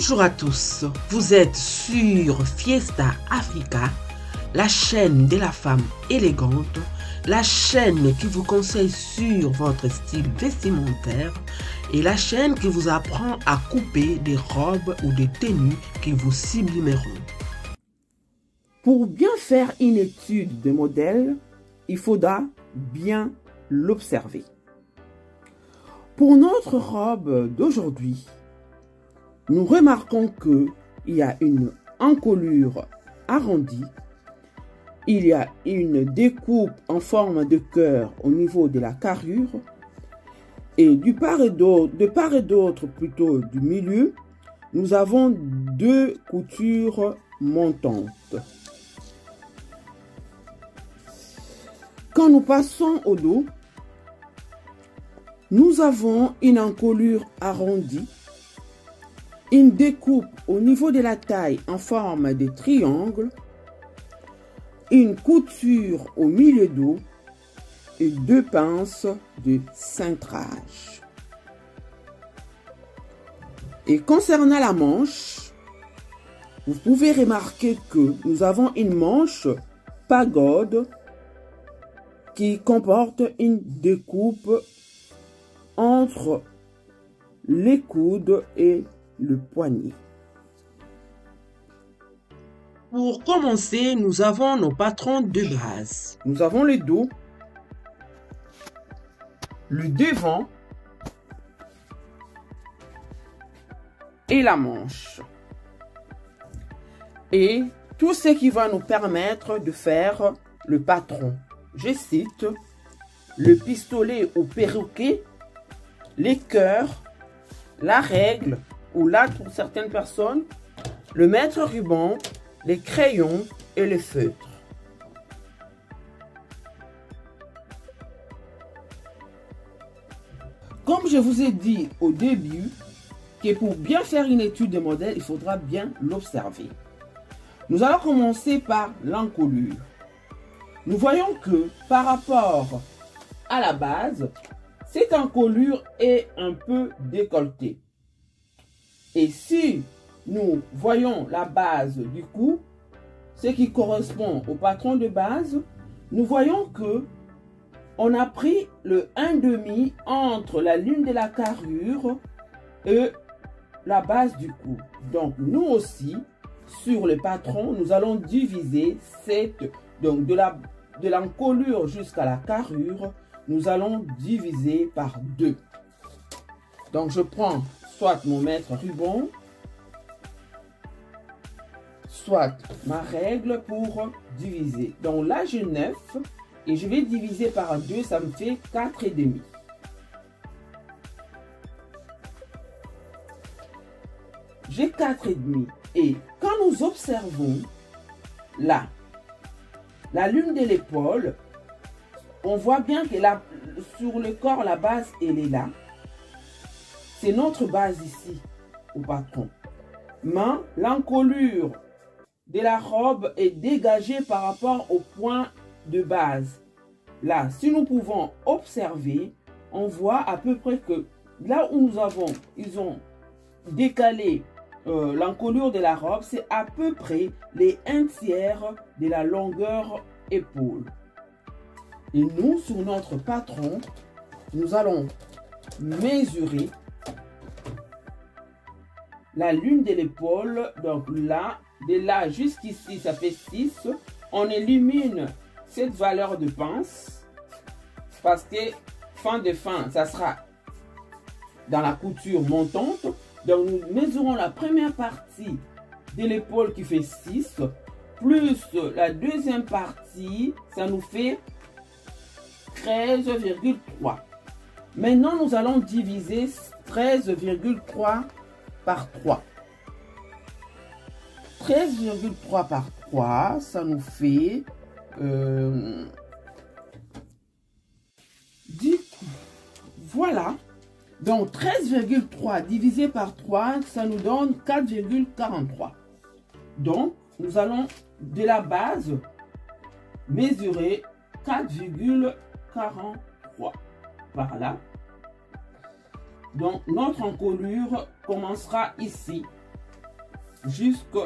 Bonjour à tous, vous êtes sur Fiesta Africa, la chaîne de la femme élégante, la chaîne qui vous conseille sur votre style vestimentaire et la chaîne qui vous apprend à couper des robes ou des tenues qui vous sublimeront. Pour bien faire une étude de modèle, il faudra bien l'observer. Pour notre robe d'aujourd'hui, nous remarquons qu'il y a une encolure arrondie, il y a une découpe en forme de cœur au niveau de la carrure et de part et d'autre plutôt du milieu, nous avons deux coutures montantes. Quand nous passons au dos, nous avons une encolure arrondie, une découpe au niveau de la taille en forme de triangle, une couture au milieu dos et deux pinces de cintrage. Et concernant la manche, vous pouvez remarquer que nous avons une manche pagode qui comporte une découpe entre les coudes et le poignet. Pour commencer, nous avons nos patrons de base. Nous avons le dos, le devant et la manche. Et tout ce qui va nous permettre de faire le patron. Je cite le pistolet ou perroquet, les cœurs, la règle, ou là pour certaines personnes, le mètre-ruban, les crayons et les feutres. Comme je vous ai dit au début, que pour bien faire une étude de modèle, il faudra bien l'observer. Nous allons commencer par l'encolure. Nous voyons que par rapport à la base, cette encolure est un peu décolletée. Et si nous voyons la base du cou, ce qui correspond au patron de base, nous voyons que on a pris le 1,5 entre la ligne de la carrure et la base du cou. Donc nous aussi, sur le patron, nous allons diviser donc de l'encolure jusqu'à la carrure, nous allons diviser par 2. Donc je prends soit mon mètre-ruban, soit ma règle pour diviser. Donc là j'ai 9 et je vais diviser par 2, ça me fait 4,5. J'ai 4,5 et quand nous observons là, la ligne de l'épaule, on voit bien que là, sur le corps, la base, elle est là. C'est notre base ici, au patron. Mais l'encolure de la robe est dégagée par rapport au point de base. Là, si nous pouvons observer, on voit à peu près que là où ils ont décalé l'encolure de la robe, c'est à peu près les 1/3 de la longueur épaule. Et nous, sur notre patron, nous allons mesurer la ligne de l'épaule. Donc là, de là jusqu'ici, ça fait 6. On élimine cette valeur de pince parce que fin de fin, ça sera dans la couture montante. Donc nous mesurons la première partie de l'épaule qui fait 6, plus la deuxième partie, ça nous fait 13,3. Maintenant, nous allons diviser 13,3 par 3. 13,3 par 3, ça nous fait 10. Voilà. Donc 13,3 divisé par 3, ça nous donne 4,43. Donc, nous allons de la base mesurer 4,43 par là. Donc, notre encolure commencera ici. jusque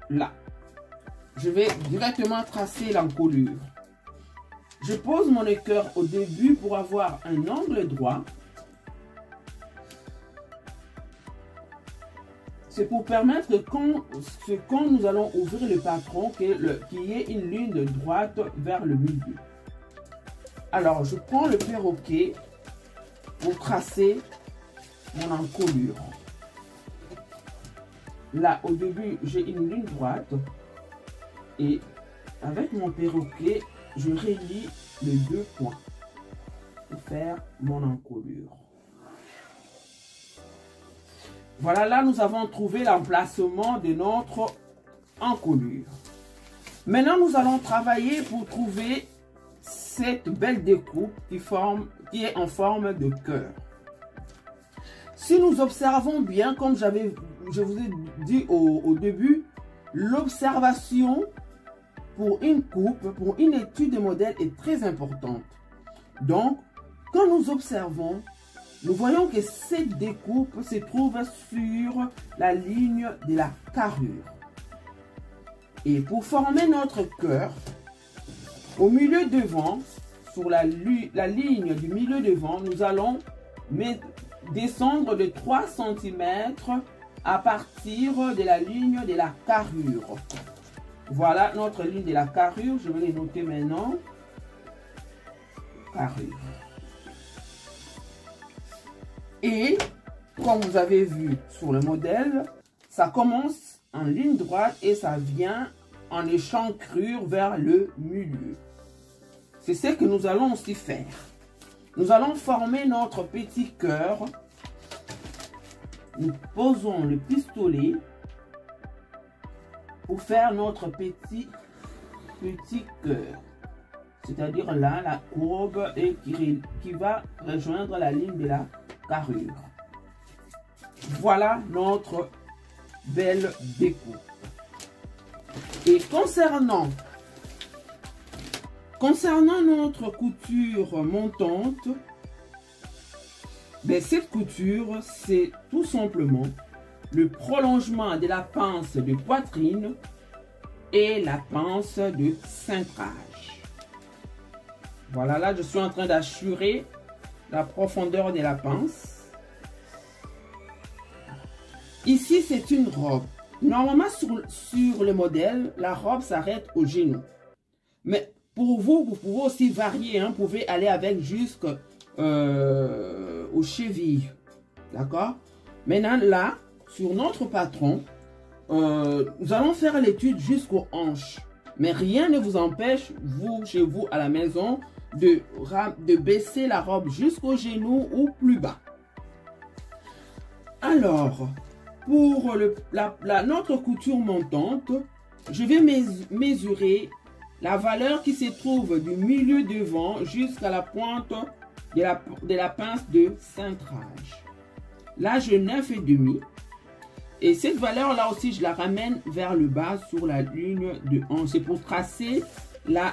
là. Je vais directement tracer l'encolure. Je pose mon équerre au début pour avoir un angle droit. C'est pour permettre que quand nous allons ouvrir le patron, qu'il y ait une ligne droite vers le milieu. Alors, je prends le perroquet pour tracer mon encolure. Là, au début, j'ai une ligne droite. Et avec mon perroquet, je relie les deux points pour faire mon encolure. Voilà, là, nous avons trouvé l'emplacement de notre encolure. Maintenant, nous allons travailler pour trouver cette belle découpe qui est en forme de cœur. Si nous observons bien, comme je vous ai dit au début, l'observation pour une coupe, pour une étude de modèle est très importante. Donc, quand nous observons, nous voyons que cette découpe se trouve sur la ligne de la carrure. Et pour former notre cœur, au milieu devant, sur la ligne du milieu devant, nous allons descendre de 3 cm à partir de la ligne de la carrure. Voilà notre ligne de la carrure. Je vais les noter maintenant. Carrure. Et comme vous avez vu sur le modèle, ça commence en ligne droite et ça vient en échancrure vers le milieu. C'est ce que nous allons aussi faire. Nous allons former notre petit cœur. Nous posons le pistolet pour faire notre petit cœur. C'est-à-dire là, la courbe et qui va rejoindre la ligne de la carrure. Voilà notre belle découpe. Et concernant notre couture montante, cette couture, c'est tout simplement le prolongement de la pince de poitrine et la pince de cintrage. Voilà, là, je suis en train d'assurer la profondeur de la pince. Ici, c'est une robe. Normalement, sur le modèle, la robe s'arrête au genou. Mais pour vous, vous pouvez aussi varier. Vous pouvez aller avec jusqu'aux chevilles. D'accord? Maintenant, là, sur notre patron, nous allons faire l'étude jusqu'aux hanches. Mais rien ne vous empêche, vous, chez vous, à la maison, de baisser la robe jusqu'au genou ou plus bas. Alors, pour notre couture montante, je vais mesurer la valeur qui se trouve du milieu devant jusqu'à la pointe de la pince de cintrage. Là, j'ai 9,5. Et cette valeur-là aussi, je la ramène vers le bas sur la ligne de hanche. C'est pour tracer la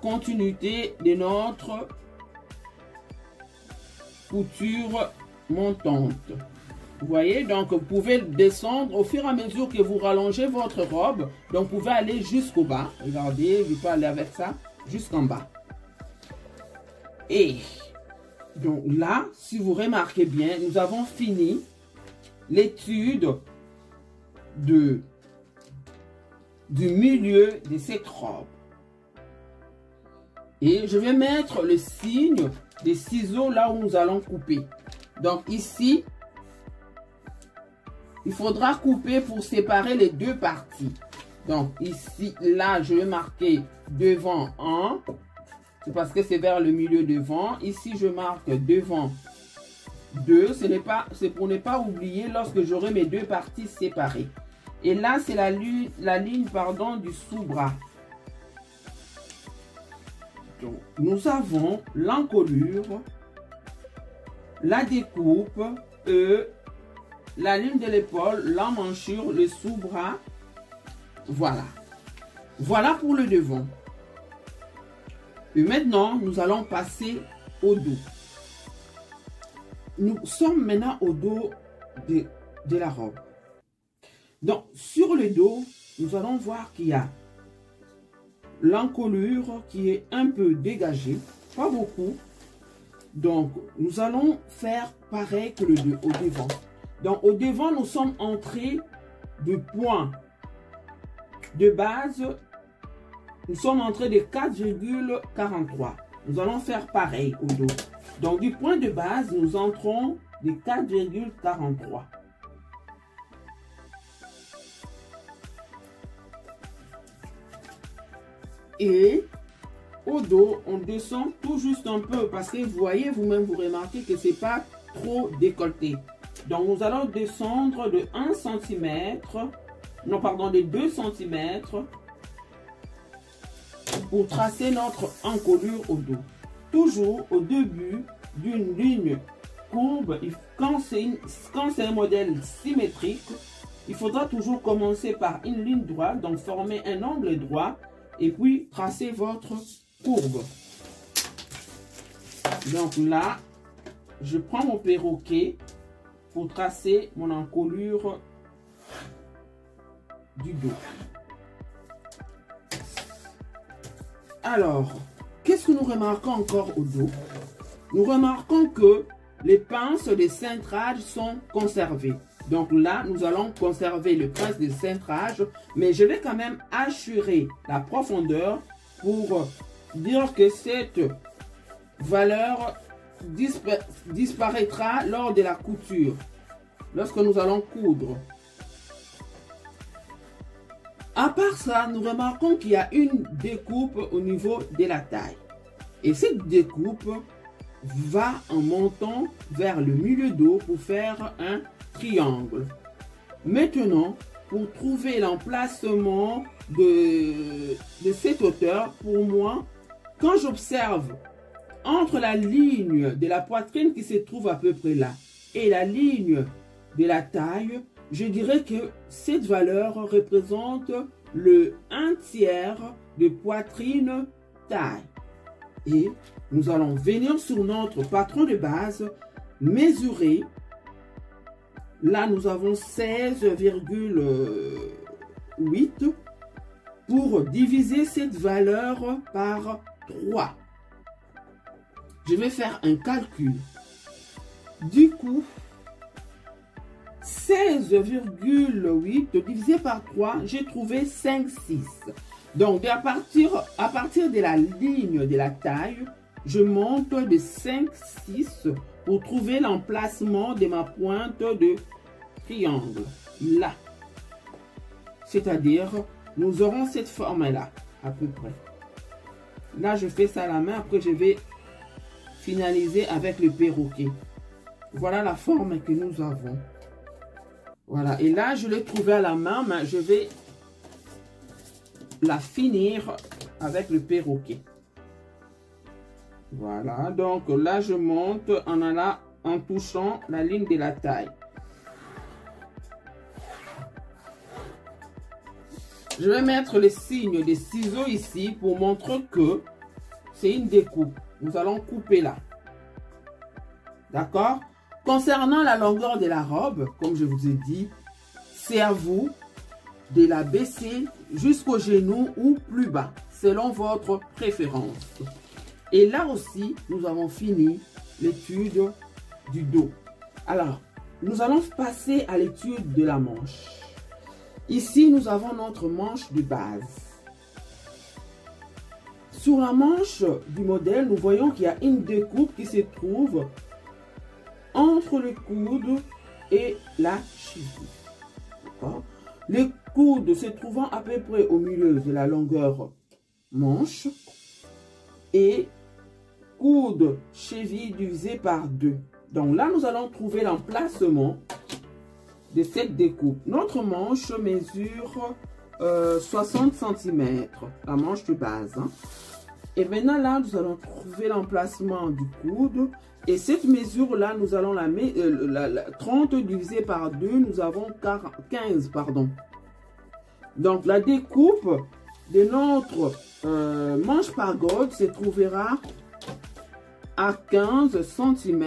continuité de notre couture montante. Vous voyez, donc vous pouvez descendre au fur et à mesure que vous rallongez votre robe. Donc vous pouvez aller jusqu'au bas. Regardez, je peux aller avec ça jusqu'en bas. Et donc là, si vous remarquez bien, nous avons fini l'étude du milieu de cette robe. Et je vais mettre le signe des ciseaux là où nous allons couper. Donc ici, il faudra couper pour séparer les deux parties. Donc ici, là, je vais marquer devant 1. C'est parce que c'est vers le milieu devant. Ici, je marque devant 2. C'est pour ne pas oublier lorsque j'aurai mes deux parties séparées. Et là, c'est la ligne du sous-bras. Donc, nous avons l'encolure, la découpe, la ligne de l'épaule, l'emmanchure, le sous-bras. Voilà. Voilà pour le devant. Et maintenant, nous allons passer au dos. Nous sommes maintenant au dos de la robe. Donc, sur le dos, nous allons voir qu'il y a l'encolure qui est un peu dégagée, pas beaucoup. Donc, nous allons faire pareil que au devant. Donc, au devant, nous sommes entrés de point de base, nous sommes entrés de 4,43. Nous allons faire pareil au dos. Donc, du point de base, nous entrons de 4,43. Et au dos, on descend tout juste un peu parce que vous voyez, vous-même, vous remarquez que c'est pas trop décolleté. Donc, nous allons descendre de 1 cm, non, pardon, de 2 cm pour tracer notre encolure au dos. Toujours au début d'une ligne courbe, quand c'est un modèle symétrique, il faudra toujours commencer par une ligne droite, donc former un angle droit et puis tracer votre courbe. Donc là, je prends mon perroquet pour tracer mon encolure du dos. Alors, qu'est-ce que nous remarquons encore au dos? Nous remarquons que les pinces de cintrage sont conservées. Donc là, nous allons conserver le pince de cintrage, mais je vais quand même assurer la profondeur pour dire que cette valeur disparaîtra lors de la couture, lorsque nous allons coudre. À part ça, nous remarquons qu'il y a une découpe au niveau de la taille. Et cette découpe va en montant vers le milieu dos pour faire un triangle. Maintenant, pour trouver l'emplacement de cette hauteur, pour moi, quand j'observe entre la ligne de la poitrine qui se trouve à peu près là et la ligne de la taille, je dirais que cette valeur représente le 1/3 de poitrine taille. Et nous allons venir sur notre patron de base, mesurer. Là, nous avons 16,8 pour diviser cette valeur par 3. Je vais faire un calcul. Du coup, 16,8 divisé par 3, j'ai trouvé 5,6. Donc, à partir de la ligne de la taille, je monte de 5,6 pour trouver l'emplacement de ma pointe de triangle. Là. C'est-à-dire, nous aurons cette forme-là, à peu près. Là, je fais ça à la main. Après, je vais finaliser avec le perroquet. Voilà la forme que nous avons. Voilà. Et là, je l'ai trouvé à la main, mais je vais la finir avec le perroquet. Voilà. Donc là, je monte en touchant la ligne de la taille. Je vais mettre le signe des ciseaux ici pour montrer que c'est une découpe. Nous allons couper là. D'accord? Concernant la longueur de la robe, comme je vous ai dit, c'est à vous de la baisser jusqu'au genou ou plus bas, selon votre préférence. Et là aussi, nous avons fini l'étude du dos. Alors, nous allons passer à l'étude de la manche. Ici, nous avons notre manche de base. Sur la manche du modèle, nous voyons qu'il y a une découpe qui se trouve entre le coude et la cheville. Les coudes se trouvant à peu près au milieu de la longueur manche et coude cheville divisé par 2. Donc là, nous allons trouver l'emplacement de cette découpe. Notre manche mesure 60 cm, la manche de base. Hein. Et maintenant là, nous allons trouver l'emplacement du coude. Et cette mesure-là, nous allons la mettre 30 divisé par 2, nous avons 15, pardon. Donc la découpe de notre manche pagode se trouvera à 15 cm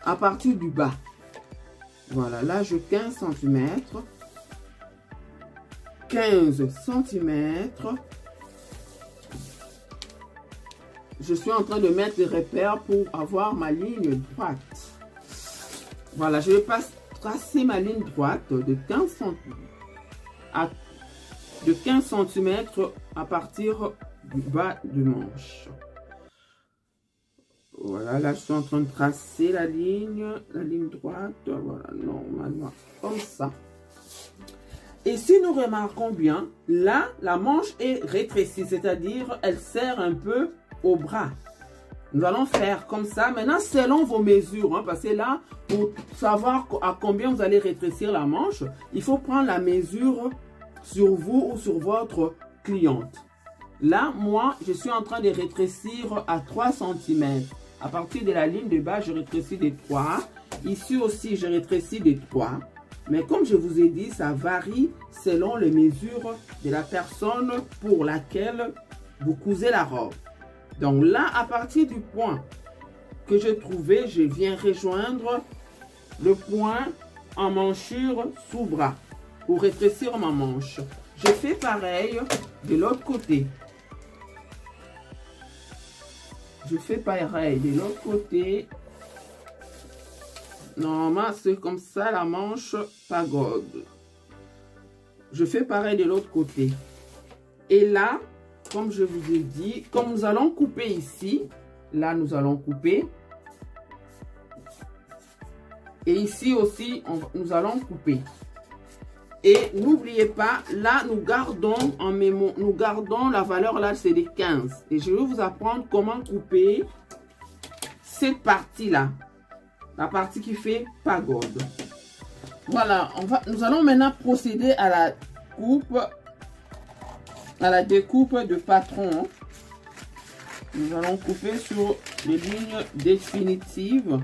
à partir du bas. Voilà, là, je 15 cm. 15 cm. Je suis en train de mettre des repères pour avoir ma ligne droite. Voilà, je vais tracer ma ligne droite de 15 cm à partir du bas du manche. Voilà, là je suis en train de tracer la ligne droite, voilà, normalement, comme ça. Et si nous remarquons bien, là, la manche est rétrécie, c'est-à-dire elle serre un peu au bras. Nous allons faire comme ça. Maintenant, selon vos mesures, hein, parce que là, pour savoir à combien vous allez rétrécir la manche, il faut prendre la mesure sur vous ou sur votre cliente. Là, moi, je suis en train de rétrécir à 3 cm. À partir de la ligne de bas, je rétrécis de 3. Ici aussi, je rétrécis de 3. Mais comme je vous ai dit, ça varie selon les mesures de la personne pour laquelle vous cousez la robe. Donc là, à partir du point que j'ai trouvé, je viens rejoindre le point en manchure sous bras pour rétrécir ma manche. Je fais pareil de l'autre côté. Je fais pareil de l'autre côté. Normalement, c'est comme ça la manche pagode. Je fais pareil de l'autre côté. Et là, comme je vous ai dit, comme nous allons couper ici, là nous allons couper. Et ici aussi, nous allons couper. Et n'oubliez pas, là nous gardons en mémo, nous gardons la valeur là, c'est des 15. Et je vais vous apprendre comment couper cette partie-là. La partie qui fait pagode. Voilà, nous allons maintenant procéder à la coupe, à la découpe de patron. Nous allons couper sur les lignes définitives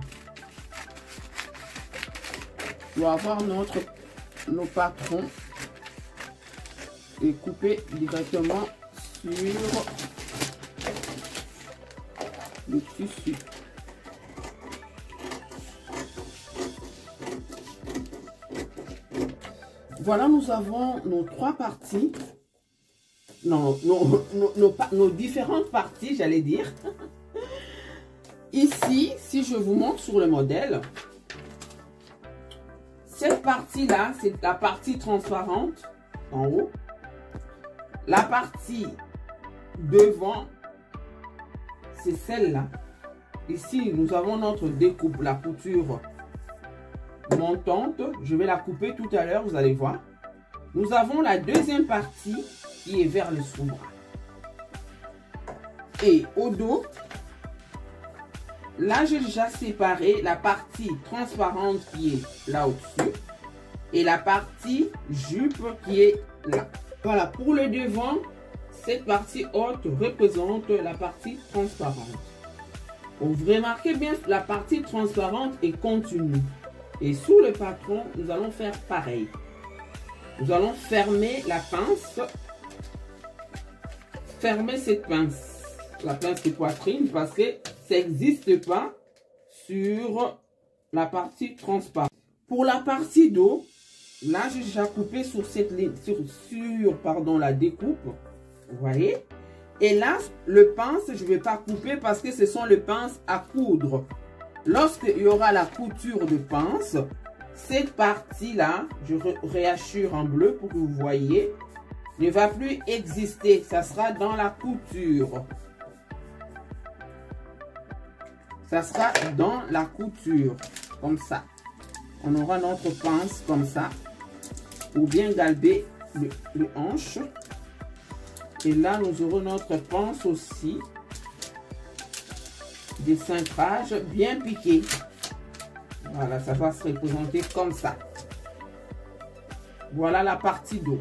pour avoir nos patrons et couper directement sur le tissu. Voilà, nous avons nos 3 parties. Non, nos différentes parties, j'allais dire. Ici, si je vous montre sur le modèle, cette partie-là, c'est la partie transparente en haut. La partie devant, c'est celle-là. Ici, nous avons notre découpe, la couture montante. Je vais la couper tout à l'heure, vous allez voir. Nous avons la deuxième partie qui est vers le sous-bras. Et au dos, là j'ai déjà séparé la partie transparente qui est là au-dessus et la partie jupe qui est là. Voilà, pour le devant, cette partie haute représente la partie transparente. Vous remarquez bien, la partie transparente est continue. Et sous le patron, nous allons faire pareil. Nous allons fermer la pince. Fermer cette pince. La pince de poitrine parce que ça n'existe pas sur la partie transparente. Pour la partie dos, là j'ai déjà coupé sur cette ligne, sur la découpe. Vous voyez? Et là, le pince, je ne vais pas couper parce que ce sont les pinces à coudre. Lorsqu'il y aura la couture de pince, cette partie-là, je réassure en bleu pour que vous voyez, ne va plus exister. Ça sera dans la couture. Ça sera dans la couture, comme ça. On aura notre pince comme ça, pour bien galber le hanche. Et là, nous aurons notre pince aussi, des cintrages bien piqués. Voilà, ça va se représenter comme ça. Voilà la partie dos.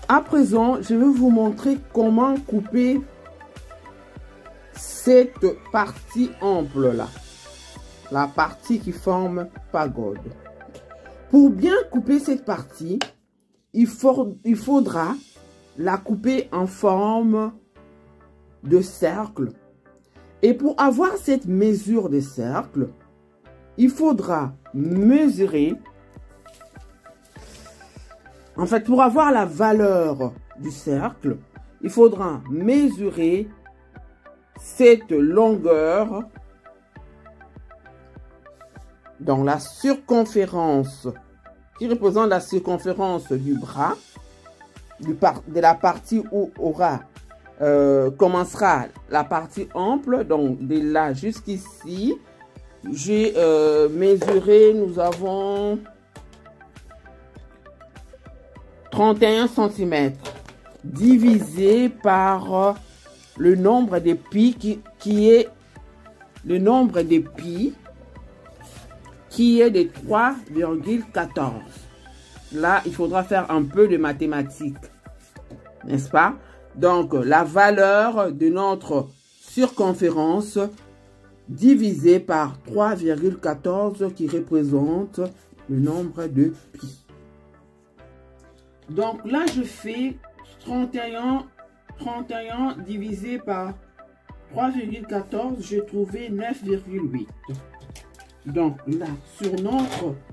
À présent, je vais vous montrer comment couper cette partie ample là. La partie qui forme pagode. Pour bien couper cette partie, il faudra la couper en forme de cercle. Et pour avoir cette mesure de cercle, il faudra mesurer. En fait, pour avoir la valeur du cercle, il faudra mesurer cette longueur dans la circonférence qui représente la circonférence du bras, de la partie où commencera la partie ample, donc de là jusqu'ici. J'ai mesuré, nous avons 31 cm divisé par le nombre de pi qui est le nombre de pi qui est de 3,14. Là, il faudra faire un peu de mathématiques, n'est-ce pas? Donc, la valeur de notre circonférence divisé par 3,14 qui représente le nombre de pi. Donc là, je fais 31 divisé par 3,14, j'ai trouvé 9,8. Donc là, sur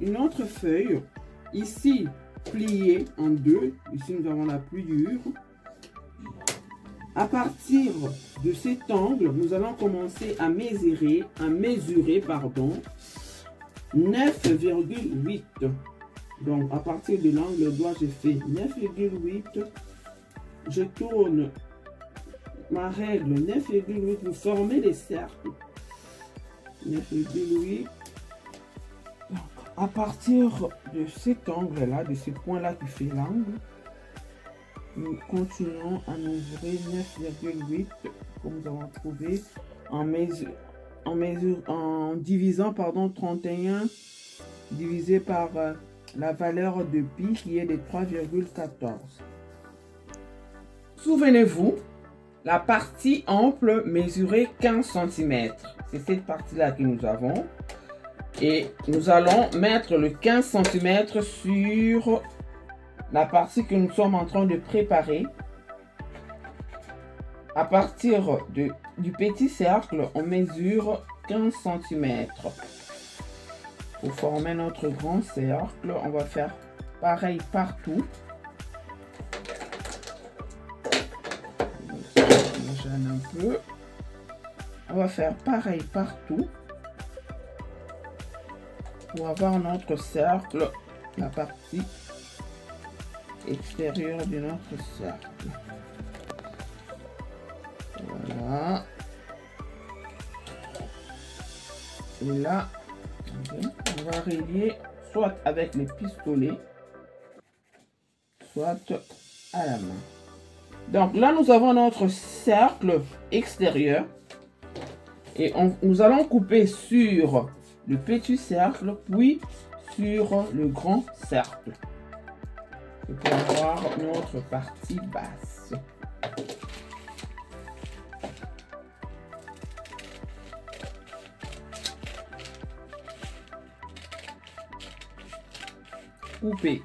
une autre feuille, ici pliée en deux, ici nous avons la plus dure. À partir de cet angle, nous allons commencer à mesurer, 9,8. Donc, à partir de l'angle droit, je fais 9,8. Je tourne ma règle 9,8 pour former des cercles. 9,8. Donc, à partir de cet angle-là, de ce point-là qui fait l'angle, nous continuons à mesurer 9,8 comme nous avons trouvé en divisant 31 divisé par la valeur de pi qui est de 3,14. Souvenez-vous, la partie ample mesurait 15 cm. C'est cette partie-là que nous avons. Et nous allons mettre le 15 cm sur la partie que nous sommes en train de préparer. À partir du petit cercle, on mesure 15 cm. Pour former notre grand cercle, on va faire pareil partout. Un peu. On va faire pareil partout pour avoir notre cercle, la partie extérieure de notre cercle. Voilà. Et là, on va relier soit avec les pistolets, soit à la main. Donc là, nous avons notre cercle extérieur et nous allons couper sur le petit cercle, puis sur le grand cercle. Pour avoir notre partie basse. Couper.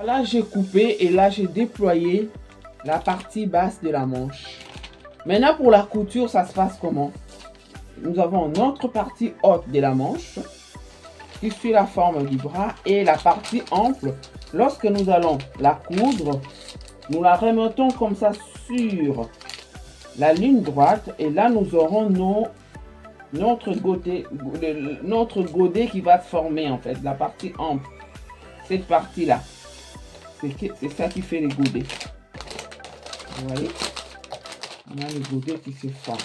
Là, j'ai coupé et là, j'ai déployé la partie basse de la manche. Maintenant, pour la couture, ça se passe comment? Nous avons notre partie haute de la manche qui suit la forme du bras et la partie ample. Lorsque nous allons la coudre, nous la remettons comme ça sur la ligne droite et là, nous aurons notre godet qui va se former en fait, la partie ample. Cette partie-là, c'est ça qui fait les godets. Vous voyez, on a le godet qui se forme.